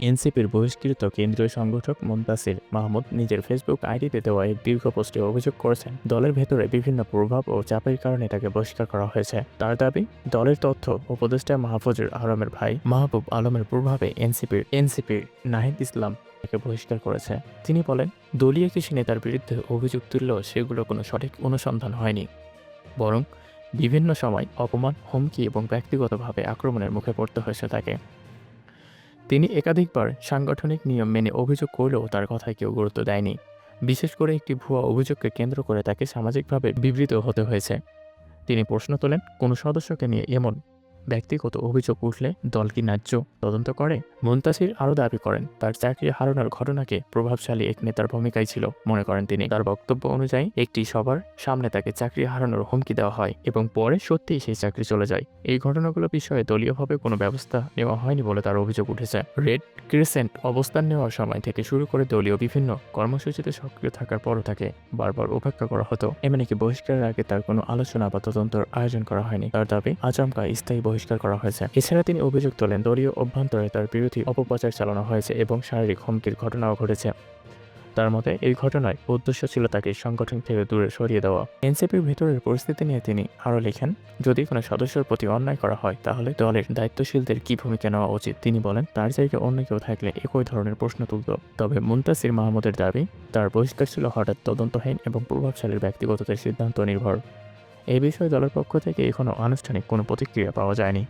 এনসিপির বহিষ্কৃত কেন্দ্রীয় সংগঠক মুনতাসির মাহমুদ নিজের ফেসবুক আইডিতে দেওয়া এক দীর্ঘ পোস্টে অভিযোগ করেছেন, দলের ভেতরে বিভিন্ন প্রভাব ও চাপের কারণে তাকে বহিষ্কার করা হয়েছে। তার দাবি, দলের তথ্য উপদেষ্টা মাহফুজুর আলমের ভাই মাহবুব আলমের প্রভাবে এনসিপির নাহিদ ইসলাম তাকে বহিষ্কার করেছে। তিনি বলেন, দলীয় কিছু নেতার বিরুদ্ধে অভিযোগ তুললেও সেগুলো কোনো সঠিক অনুসন্ধান হয়নি, বরং বিভিন্ন সময় অপমান, হুমকি এবং ব্যক্তিগতভাবে আক্রমণের মুখে পড়তে হয়েছে তাকে। তিনি একাধিকবার সাংগঠনিক নিয়ম মেনে অভিযোগ করলেও তার কথায় কেউ গুরুত্ব দেয়নি। বিশেষ করে একটি ভুয়া অভিযোগকে কেন্দ্র করে তাকে সামাজিকভাবে বিবৃত হতে হয়েছে। তিনি প্রশ্ন তোলেন, কোনো সদস্যকে নিয়ে এমন ব্যক্তিগত অভিযোগ উঠলে দল কি ন্যায্য তদন্ত করে? মুনতাসির আরও দাবি করেন, তার চাকরি হারানোর ঘটনাকে প্রভাবশালী এক নেতার ভূমিকাই ছিল মনে করেন তিনি। তার বক্তব্য অনুযায়ী একটি সবার সামনে তাকে চাকরি হারানোর হুমকি দেওয়া হয় এবং পরে সত্যিই সেই চাকরি চলে যায়। এই ঘটনাগুলো বিষয়ে দলীয়ভাবে কোনো ব্যবস্থা নেওয়া হয়নি বলে তার অভিযোগ উঠেছে। রেড ক্রিসেন্ট অবস্থান নেওয়ার সময় থেকে শুরু করে দলীয় বিভিন্ন কর্মসূচিতে সক্রিয় থাকার পরও তাকে বারবার উপেক্ষা করা হতো। এমনকি বহিষ্কারের আগে তার কোনো আলোচনা বা তদন্তের আয়োজন করা হয়নি। তার দাবি, আচমকা স্থায়ী বহিষ্কার করা হয়েছে। এছাড়া তিনি অভিযোগ তোলেন, দলীয় অভ্যন্তরে তার বিরোধী অপপ্রচার চালানো হয়েছে এবং শারীরিক হুমকির ঘটনাও ঘটেছে। তার মতে এই ঘটনায় উদ্দেশ্য ছিল তাকে সংগঠন থেকে দূরে সরিয়ে দেওয়া। এনসিপির ভেতরের পরিস্থিতি নিয়ে তিনি আরও লেখেন, যদি কোনো সদস্যের প্রতি অন্যায় করা হয় তাহলে দলের দায়িত্বশীলদের কি ভূমিকা নেওয়া উচিত। তিনি বলেন, তার জায়গায় অন্য কেউ থাকলে একই ধরনের প্রশ্ন তুলত। তবে মুনতাসির মাহমুদের দাবি, তার বহিষ্কার ছিল হঠাৎ, তদন্তহীন এবং প্রভাবশালীর ব্যক্তিগতদের সিদ্ধান্ত নির্ভর। এই বিষয়ে দলের পক্ষ থেকে এখনও আনুষ্ঠানিক কোনো প্রতিক্রিয়া পাওয়া যায়নি।